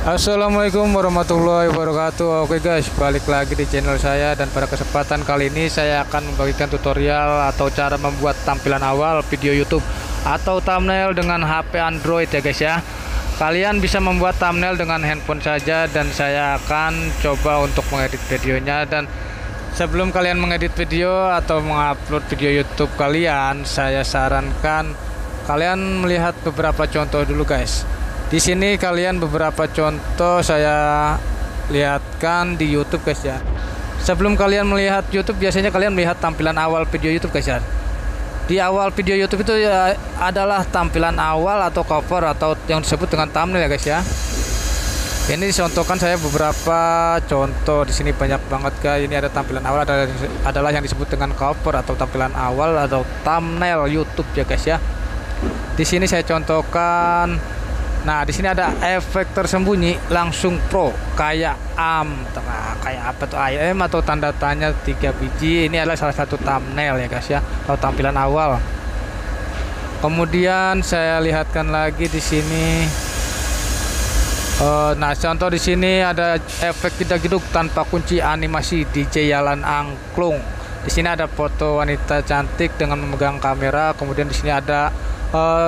Assalamualaikum warahmatullahi wabarakatuh. Oke guys, balik lagi di channel saya, dan pada kesempatan kali ini saya akan membagikan tutorial atau cara membuat tampilan awal video YouTube atau thumbnail dengan HP Android ya guys ya. Kalian bisa membuat thumbnail dengan handphone saja, dan saya akan coba untuk mengedit videonya. Dan sebelum kalian mengedit video atau mengupload video YouTube kalian, saya sarankan kalian melihat beberapa contoh dulu guys. Di sini kalian beberapa contoh saya lihatkan di YouTube guys ya. Sebelum kalian melihat YouTube, biasanya kalian melihat tampilan awal video YouTube guys ya. Di awal video YouTube itu ya adalah tampilan awal atau cover atau yang disebut dengan thumbnail ya guys ya. Ini dicontohkan saya beberapa contoh di sini, banyak banget guys. Ini ada tampilan awal, adalah yang disebut dengan cover atau tampilan awal atau thumbnail YouTube ya guys ya. Di sini saya contohkan. Nah, di sini ada efek tersembunyi langsung pro kayak kayak apa tuh IM atau tanda tanya 3 biji. Ini adalah salah satu thumbnail ya guys ya, atau tampilan awal. Kemudian saya lihatkan lagi di sini. Nah, contoh di sini ada efek jedak-jeduk tanpa kunci animasi DJ Yalan Angklung. Di sini ada foto wanita cantik dengan memegang kamera. Kemudian di sini ada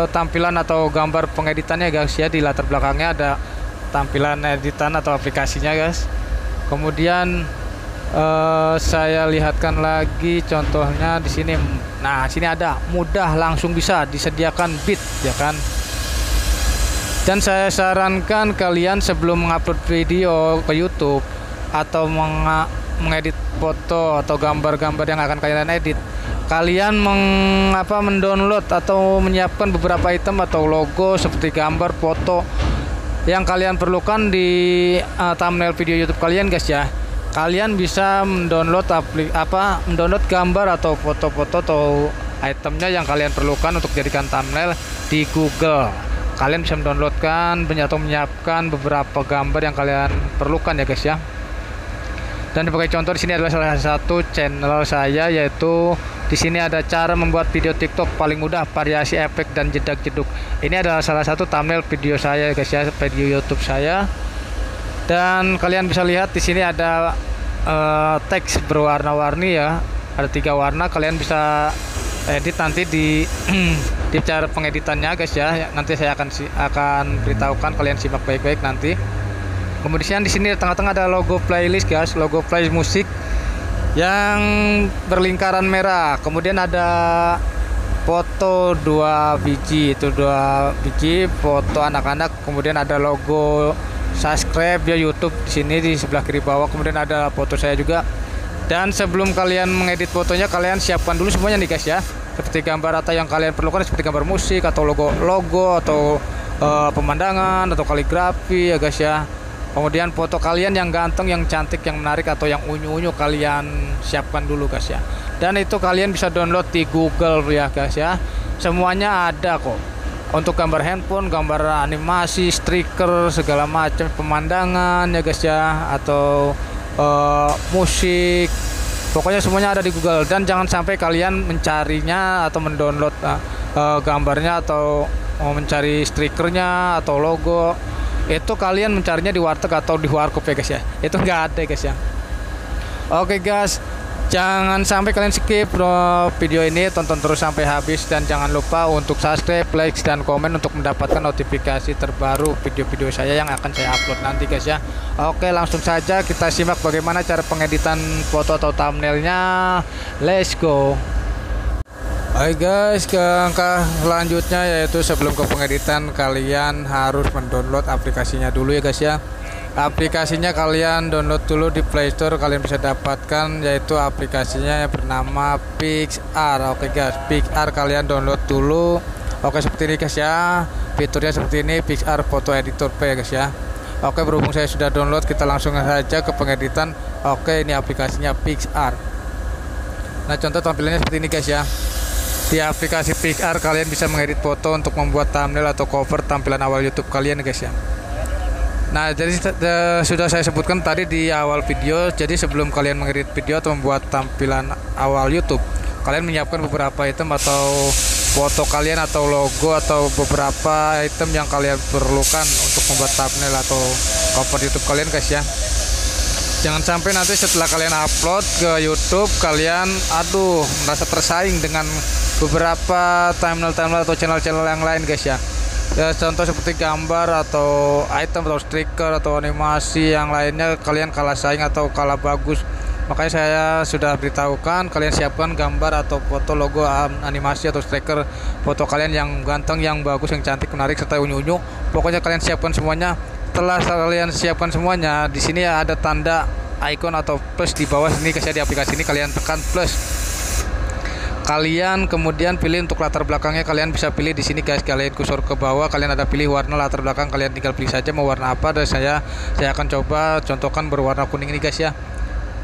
tampilan atau gambar pengeditannya guys ya. Di latar belakangnya ada tampilan editan atau aplikasinya guys. Kemudian saya lihatkan lagi contohnya di sini. Nah, sini ada mudah langsung bisa disediakan beat ya kan. Dan saya sarankan kalian sebelum mengupload video ke YouTube atau mengedit foto atau gambar-gambar yang akan kalian edit, kalian mendownload atau menyiapkan beberapa item atau logo seperti gambar, foto yang kalian perlukan di thumbnail video YouTube kalian guys ya. Kalian bisa mendownload mendownload gambar atau foto-foto atau itemnya yang kalian perlukan untuk jadikan thumbnail di Google. Kalian bisa mendownloadkan atau menyiapkan beberapa gambar yang kalian perlukan ya guys ya. Dan sebagai contoh di sini adalah salah satu channel saya, yaitu di sini ada cara membuat video TikTok paling mudah, variasi efek dan jedak-jeduk. Ini adalah salah satu thumbnail video saya guys ya, video YouTube saya. Dan kalian bisa lihat di sini ada teks berwarna-warni ya, ada 3 warna. Kalian bisa edit nanti di di cara pengeditannya guys ya. Nanti saya akan beritahukan, kalian simak baik-baik nanti. Kemudian di sini tengah-tengah ada logo playlist guys, logo playlist musik yang berlingkaran merah. Kemudian ada foto 2 biji, itu 2 biji foto anak-anak. Kemudian ada logo subscribe ya YouTube di sini di sebelah kiri bawah. Kemudian ada foto saya juga. Dan sebelum kalian mengedit fotonya, kalian siapkan dulu semuanya nih guys ya. Seperti gambar atau yang kalian perlukan, seperti gambar musik atau logo atau pemandangan atau kaligrafi ya guys ya. Kemudian foto kalian yang ganteng, yang cantik, yang menarik atau yang unyu-unyu kalian siapkan dulu guys ya. Dan itu kalian bisa download di Google ya guys ya. Semuanya ada kok. Untuk gambar handphone, gambar animasi, stiker, segala macam, pemandangan ya guys ya, atau musik. Pokoknya semuanya ada di Google. Dan jangan sampai kalian mencarinya atau mendownload gambarnya atau mencari stikernya atau logo, itu kalian mencarinya di warteg atau di warkop ya guys ya. Itu enggak ada guys ya. Oke guys, jangan sampai kalian skip video ini, tonton terus sampai habis. Dan jangan lupa untuk subscribe, like, dan komen untuk mendapatkan notifikasi terbaru video-video saya yang akan saya upload nanti guys ya. Oke, langsung saja kita simak bagaimana cara pengeditan foto atau thumbnailnya. Let's go. Hai guys, ke langkah selanjutnya, yaitu sebelum ke pengeditan kalian harus mendownload aplikasinya dulu ya guys ya. Aplikasinya kalian download dulu di Play Store, kalian bisa dapatkan, yaitu aplikasinya yang bernama PixArt. Oke guys, PixArt kalian download dulu. Oke, seperti ini guys ya, fiturnya seperti ini, PixArt Photo Editor P ya guys ya. Oke, berhubung saya sudah download, kita langsung saja ke pengeditan. Oke, ini aplikasinya PixArt. Nah, contoh tampilannya seperti ini guys ya. Di aplikasi PixArt kalian bisa mengedit foto untuk membuat thumbnail atau cover tampilan awal YouTube kalian guys ya. Nah, jadi sudah saya sebutkan tadi di awal video. Jadi sebelum kalian mengedit video atau membuat tampilan awal YouTube, kalian menyiapkan beberapa item atau foto kalian atau logo atau beberapa item yang kalian perlukan untuk membuat thumbnail atau cover YouTube kalian guys ya. Jangan sampai nanti setelah kalian upload ke YouTube kalian merasa tersaing dengan beberapa thumbnail atau channel-channel yang lain guys ya. Ya contoh seperti gambar atau item atau stiker atau animasi yang lainnya kalian kalah saing atau kalah bagus. Makanya saya sudah beritahukan kalian siapkan gambar atau foto logo animasi atau stiker foto kalian yang ganteng, yang bagus, yang cantik, menarik serta unyu-unyu. Pokoknya kalian siapkan semuanya. Setelah kalian siapkan semuanya, di sini ada tanda icon atau plus di bawah sini guys ya, di aplikasi ini kalian tekan plus. Kalian kemudian pilih untuk latar belakangnya, kalian bisa pilih di sini guys. Kalian kursor ke bawah, kalian ada pilih warna latar belakang, kalian tinggal pilih saja mau warna apa. Dan saya akan coba contohkan berwarna kuning ini guys ya.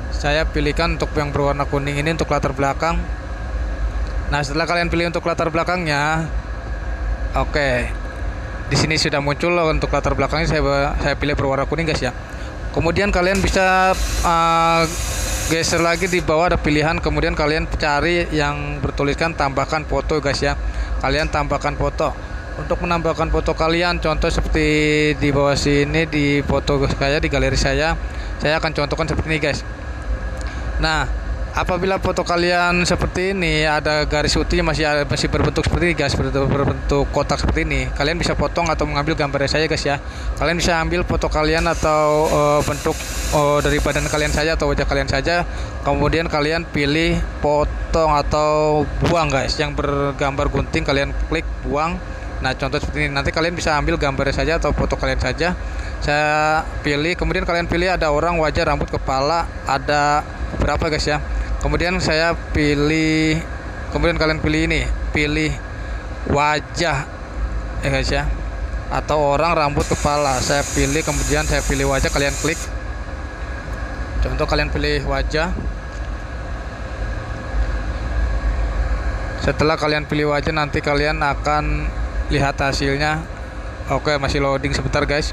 Saya pilihkan untuk yang berwarna kuning ini untuk latar belakang. Nah, setelah kalian pilih untuk latar belakangnya, oke. Di sini sudah muncul untuk latar belakangnya, saya pilih berwarna kuning guys ya. Kemudian kalian bisa geser lagi di bawah ada pilihan, kemudian kalian cari yang bertuliskan tambahkan foto guys ya. Kalian tambahkan foto. Untuk menambahkan foto kalian, contoh seperti di bawah sini di foto saya di galeri saya akan contohkan seperti ini guys. Nah, apabila foto kalian seperti ini ada garis putihnya masih berbentuk seperti ini guys, berbentuk kotak seperti ini, kalian bisa potong atau mengambil gambarnya saya guys ya. Kalian bisa ambil foto kalian atau bentuk dari badan kalian saja atau wajah kalian saja, kemudian kalian pilih potong atau buang guys. Yang bergambar gunting kalian klik buang. Nah, contoh seperti ini, nanti kalian bisa ambil gambarnya saja atau foto kalian saja. Saya pilih, kemudian kalian pilih ada orang, wajah, rambut, kepala, ada berapa guys ya. Kemudian saya pilih, kemudian kalian pilih ini, pilih wajah ya guys ya, atau orang, rambut, kepala. Saya pilih, kemudian saya pilih wajah, kalian klik. Contoh kalian pilih wajah. Setelah kalian pilih wajah, nanti kalian akan lihat hasilnya. Oke, masih loading sebentar guys.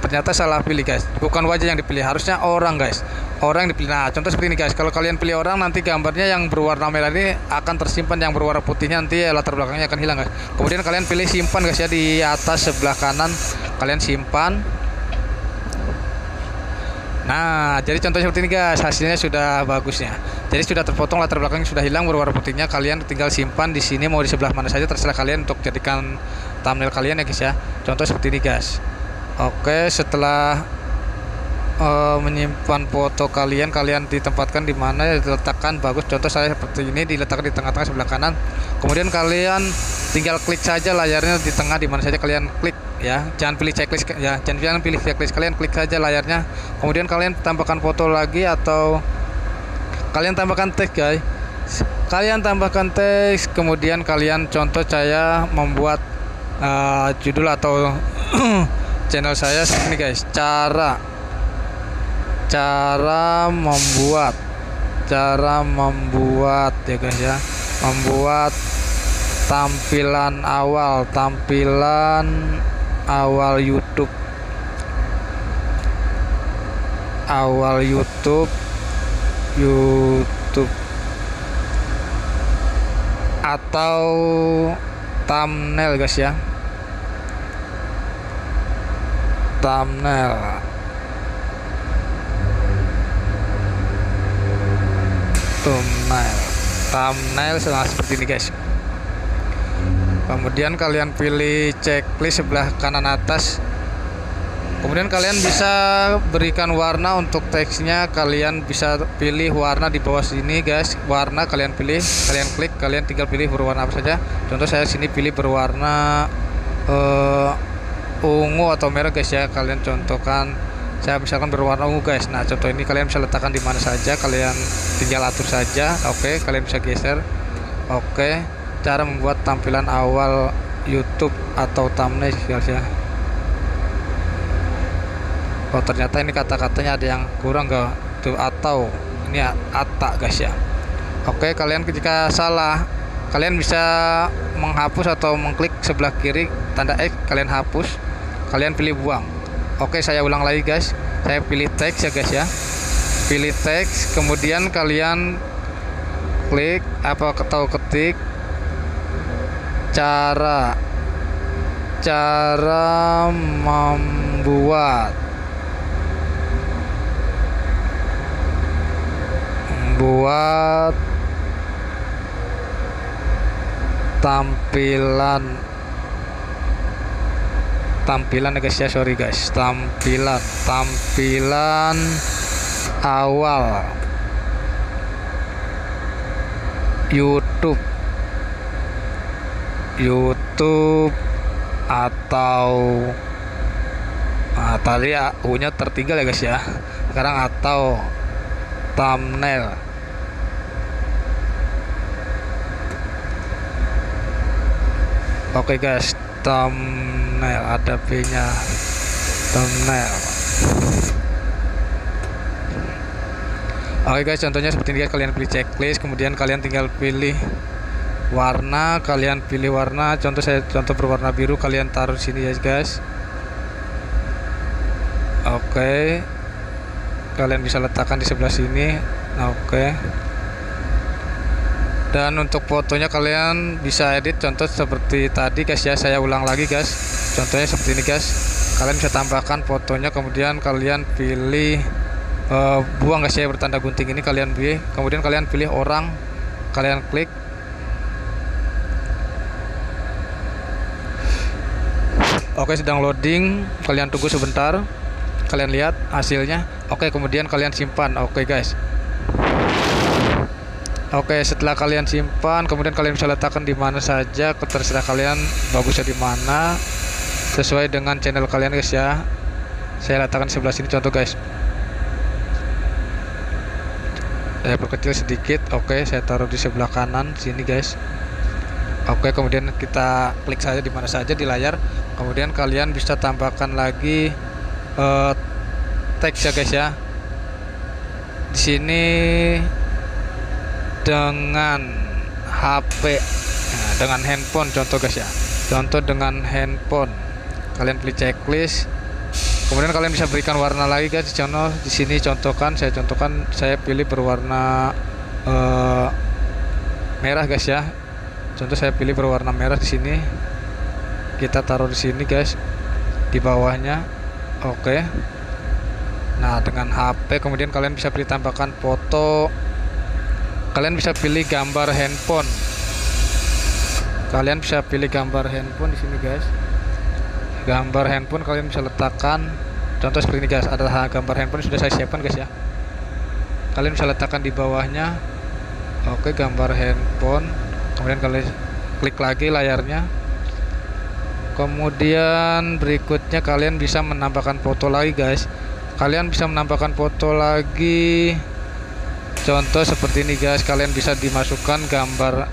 Ternyata salah pilih guys, bukan wajah yang dipilih, harusnya orang guys, orang yang dipilih. Nah, contoh seperti ini guys, kalau kalian pilih orang, nanti gambarnya yang berwarna merah ini akan tersimpan, yang berwarna putihnya nanti latar belakangnya akan hilang guys. Kemudian kalian pilih simpan guys ya, di atas sebelah kanan kalian simpan. Nah, jadi contohnya seperti ini guys, hasilnya sudah bagusnya. Jadi sudah terpotong, latar belakangnya sudah hilang, berwarna putihnya. Kalian tinggal simpan di sini, mau di sebelah mana saja terserah kalian untuk jadikan thumbnail kalian ya guys ya. Contoh seperti ini guys. Oke, setelah menyimpan foto kalian ditempatkan di mana diletakkan bagus. Contoh saya seperti ini, diletakkan di tengah-tengah sebelah kanan. Kemudian kalian tinggal klik saja layarnya di tengah, di mana saja kalian klik ya. Jangan pilih checklist ya, jangan pilih checklist, kalian klik saja layarnya. Kemudian kalian tambahkan foto lagi atau kalian tambahkan teks guys. Kalian tambahkan teks, kemudian kalian contoh saya membuat judul atau channel saya seperti ini guys, cara membuat ya guys ya, membuat tampilan awal YouTube atau thumbnail guys ya, thumbnail seperti ini guys. Kemudian kalian pilih checklist sebelah kanan atas. Kemudian kalian bisa berikan warna untuk teksnya. Kalian bisa pilih warna di bawah sini guys. Warna kalian pilih, kalian klik, kalian tinggal pilih berwarna apa saja. Contoh saya sini pilih berwarna ungu atau merah guys ya. Kalian contohkan, saya misalkan berwarna ungu guys. Nah, contoh ini kalian bisa letakkan di mana saja, kalian tinggal atur saja. Oke, kalian bisa geser. Oke, cara membuat tampilan awal YouTube atau thumbnail guys ya. Oh, ternyata ini kata-katanya ada yang kurang gak tuh, atau ini ata guys ya. Oke, kalian jika salah, kalian bisa menghapus atau mengklik sebelah kiri tanda X, kalian hapus, kalian pilih buang. Oke, saya ulang lagi guys. Saya pilih teks ya guys ya. Pilih teks, kemudian kalian klik atau ketik cara membuat membuat tampilan ya guys ya, sorry guys, tampilan awal YouTube atau tadi U-nya tertinggal ya guys ya, sekarang atau thumbnail. Oke guys, thumbnail ada B-nya, thumbnail. Oke guys, contohnya seperti ini guys, kalian pilih checklist, kemudian kalian tinggal pilih warna, contoh berwarna biru, kalian taruh di sini ya guys. Oke, kalian bisa letakkan di sebelah sini. Oke. Dan untuk fotonya kalian bisa edit contoh seperti tadi guys ya, saya ulang lagi guys, contohnya seperti ini guys. Kalian bisa tambahkan fotonya, kemudian kalian pilih buang guys ya, bertanda gunting ini kalian pilih, kemudian kalian pilih orang, kalian klik. Oke, sedang loading, kalian tunggu sebentar, kalian lihat hasilnya. Oke, kemudian kalian simpan. Oke guys. Oke, setelah kalian simpan, kemudian kalian bisa letakkan di mana saja, terserah kalian bagusnya di mana, sesuai dengan channel kalian guys ya. Saya letakkan di sebelah sini contoh guys. Saya perkecil sedikit. Oke, saya taruh di sebelah kanan sini guys. Oke, kemudian kita klik saja di mana saja di layar. Kemudian kalian bisa tambahkan lagi teks ya guys ya. Di sini dengan HP, nah, dengan handphone contoh guys ya, contoh dengan handphone, kalian pilih checklist, kemudian kalian bisa berikan warna lagi guys. Contoh di sini saya pilih berwarna merah guys ya, contoh saya pilih berwarna merah. Di sini kita taruh di sini guys, di bawahnya. Oke, nah dengan HP, kemudian kalian bisa pilih tambahkan foto. Kalian bisa pilih gambar handphone. Kalian bisa pilih gambar handphone di sini guys. Gambar handphone kalian bisa letakkan. Contoh seperti ini guys. Ada gambar handphone sudah saya siapkan guys ya. Kalian bisa letakkan di bawahnya. Oke, gambar handphone. Kemudian kalian klik lagi layarnya. Kemudian berikutnya kalian bisa menambahkan foto lagi guys. Kalian bisa menambahkan foto lagi. Contoh seperti ini guys, kalian bisa dimasukkan gambar.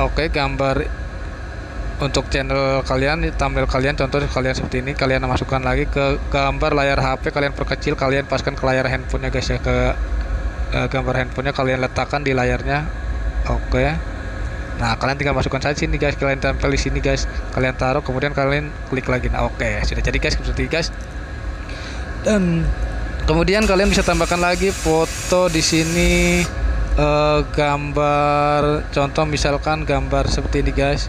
Oke, gambar untuk channel kalian, thumbnail kalian, contoh kalian seperti ini, kalian masukkan lagi ke gambar layar HP, kalian perkecil, kalian paskan ke layar handphonenya guys ya, ke gambar handphonenya kalian letakkan di layarnya. Oke, nah kalian tinggal masukkan saja sini guys, kalian tempel di sini guys, kalian taruh, kemudian kalian klik lagi. Nah oke, sudah jadi guys, seperti guys. Dan kemudian kalian bisa tambahkan lagi foto di sini, gambar, contoh misalkan gambar seperti ini guys.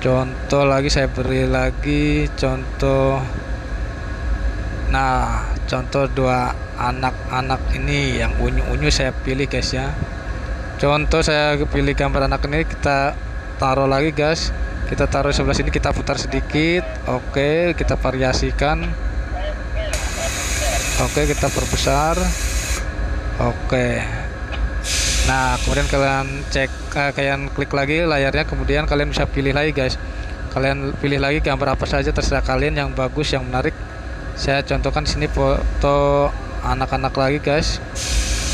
Contoh lagi saya beri lagi contoh. Nah, contoh dua anak-anak ini yang unyu-unyu saya pilih guys ya. Contoh saya pilih gambar anak ini, kita taruh lagi guys. Kita taruh sebelah sini, kita putar sedikit. Oke, kita variasikan. Oke, kita perbesar. Oke. Nah, kemudian kalian kalian klik lagi layarnya, kemudian kalian bisa pilih lagi guys. Kalian pilih lagi gambar apa saja terserah kalian yang bagus, yang menarik. Saya contohkan sini foto anak-anak lagi guys.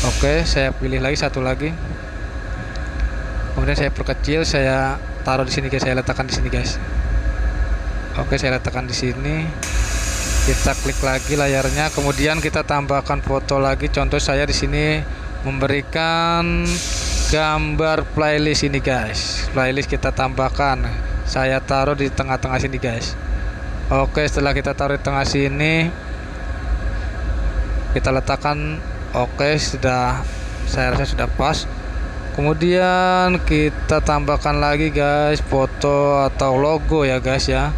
Oke, saya pilih lagi satu lagi. Kemudian saya perkecil, saya taruh di sini guys, saya letakkan di sini guys. Oke, saya letakkan di sini. Kita klik lagi layarnya, kemudian kita tambahkan foto lagi. Contoh saya di sini memberikan gambar playlist ini guys. Playlist kita tambahkan, saya taruh di tengah-tengah sini guys. Oke, setelah kita taruh di tengah sini, kita letakkan. Oke, sudah, saya rasa sudah pas. Kemudian kita tambahkan lagi guys foto atau logo ya guys ya.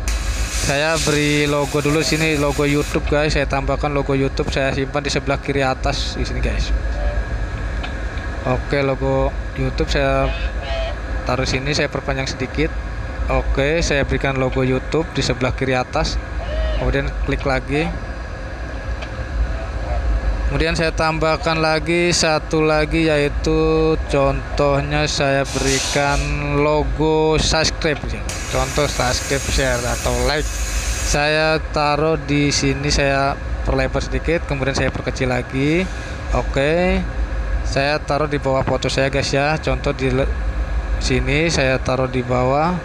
Saya beri logo dulu sini, logo YouTube guys. Saya tambahkan logo YouTube, saya simpan di sebelah kiri atas di sini guys. Oke, logo YouTube saya taruh sini, saya perpanjang sedikit. Oke, saya berikan logo YouTube di sebelah kiri atas. Kemudian klik lagi. Kemudian saya tambahkan lagi satu lagi, yaitu contohnya saya berikan logo subscribe, contoh subscribe, share atau like. Saya taruh di sini, saya perlebar sedikit, kemudian saya perkecil lagi. Oke, saya taruh di bawah foto saya guys ya. Contoh di sini saya taruh di bawah.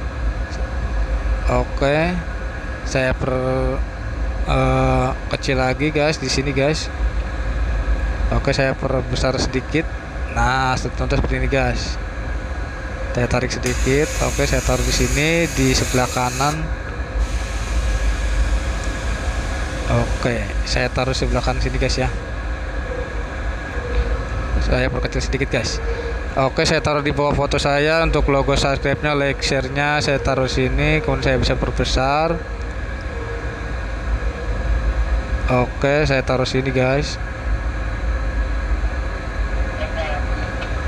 Oke, saya kecil lagi guys di sini guys. Oke, saya perbesar sedikit. Nah, contoh seperti ini guys. Saya tarik sedikit. Oke, saya taruh di sini di sebelah kanan. Oke, saya taruh sebelah kanan sini guys ya. Saya perkecil sedikit guys. Oke, saya taruh di bawah foto saya. Untuk logo subscribe-nya, like, share-nya saya taruh sini. Kemudian saya bisa perbesar. Oke, saya taruh sini guys.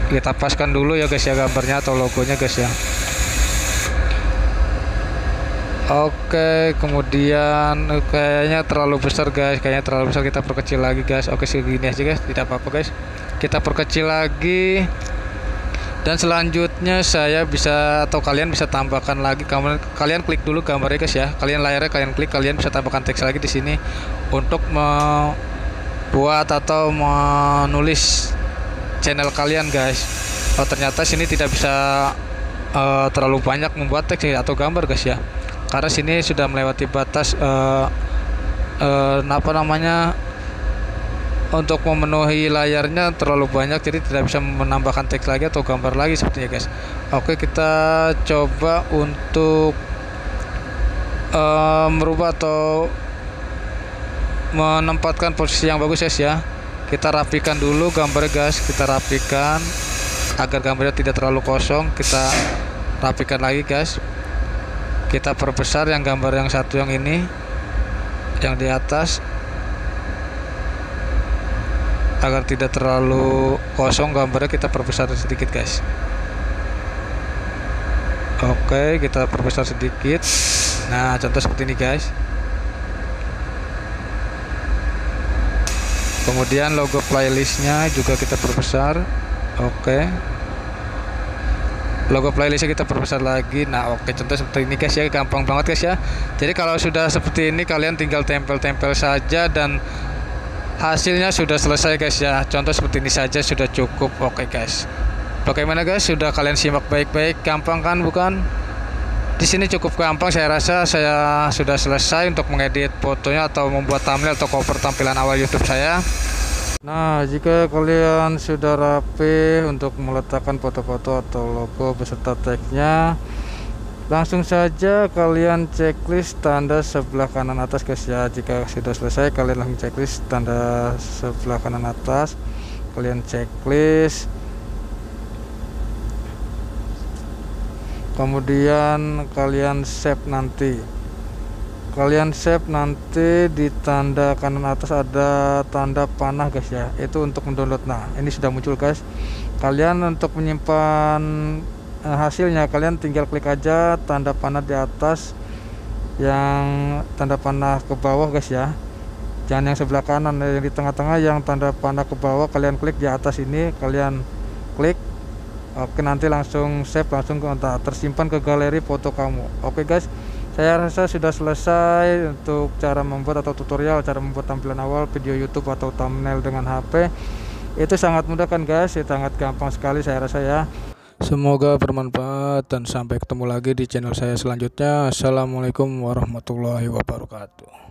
Kita paskan dulu ya guys ya gambarnya atau logonya guys ya. Oke, kemudian kayaknya terlalu besar guys, kayaknya terlalu besar, kita perkecil lagi guys. Oke, segini aja guys, tidak apa-apa guys, kita perkecil lagi. Dan selanjutnya saya bisa, atau kalian bisa tambahkan lagi, kalian klik dulu gambarnya guys ya, kalian layarnya kalian klik, kalian bisa tambahkan teks lagi di sini untuk membuat atau menulis channel kalian guys. Oh, ternyata sini tidak bisa terlalu banyak membuat teks atau gambar guys ya, karena sini sudah melewati batas apa namanya, untuk memenuhi layarnya terlalu banyak, jadi tidak bisa menambahkan teks lagi atau gambar lagi sepertinya guys. Oke, kita coba untuk merubah atau menempatkan posisi yang bagus guys ya. Kita rapikan dulu gambarnya guys, kita rapikan agar gambarnya tidak terlalu kosong. Kita rapikan lagi guys, kita perbesar yang gambar yang satu, yang ini, yang di atas, agar tidak terlalu kosong gambarnya. Kita perbesar sedikit guys. Oke, kita perbesar sedikit. Nah, contoh seperti ini guys. Kemudian logo playlistnya juga kita perbesar. Oke, logo playlistnya kita perbesar lagi. Nah, oke, contoh seperti ini guys ya, gampang banget guys ya. Jadi kalau sudah seperti ini, kalian tinggal tempel-tempel saja dan hasilnya sudah selesai guys ya. Contoh seperti ini saja sudah cukup. Oke guys, bagaimana guys, sudah kalian simak baik-baik? Gampang kan, bukan? Di sini cukup gampang, saya rasa saya sudah selesai untuk mengedit fotonya atau membuat thumbnail atau cover tampilan awal YouTube saya. Nah, jika kalian sudah rapi untuk meletakkan foto-foto atau logo beserta teksnya, langsung saja kalian checklist tanda sebelah kanan atas guys ya. Jika sudah selesai, kalian langsung checklist tanda sebelah kanan atas, kalian checklist. Kemudian kalian save nanti. Kalian save nanti di tanda kanan atas ada tanda panah guys ya. Itu untuk mendownload. Nah, ini sudah muncul guys. Kalian untuk menyimpan hasilnya, kalian tinggal klik aja tanda panah di atas, yang tanda panah ke bawah guys ya. Jangan yang sebelah kanan, yang di tengah-tengah, yang tanda panah ke bawah kalian klik di atas ini, kalian klik. Oke, nanti langsung save, langsung tersimpan ke galeri foto kamu. Oke guys, saya rasa sudah selesai untuk cara membuat atau tutorial cara membuat tampilan awal video YouTube atau thumbnail dengan HP. Itu sangat mudah kan guys, sangat gampang sekali saya rasa ya. Semoga bermanfaat dan sampai ketemu lagi di channel saya selanjutnya. Assalamualaikum warahmatullahi wabarakatuh.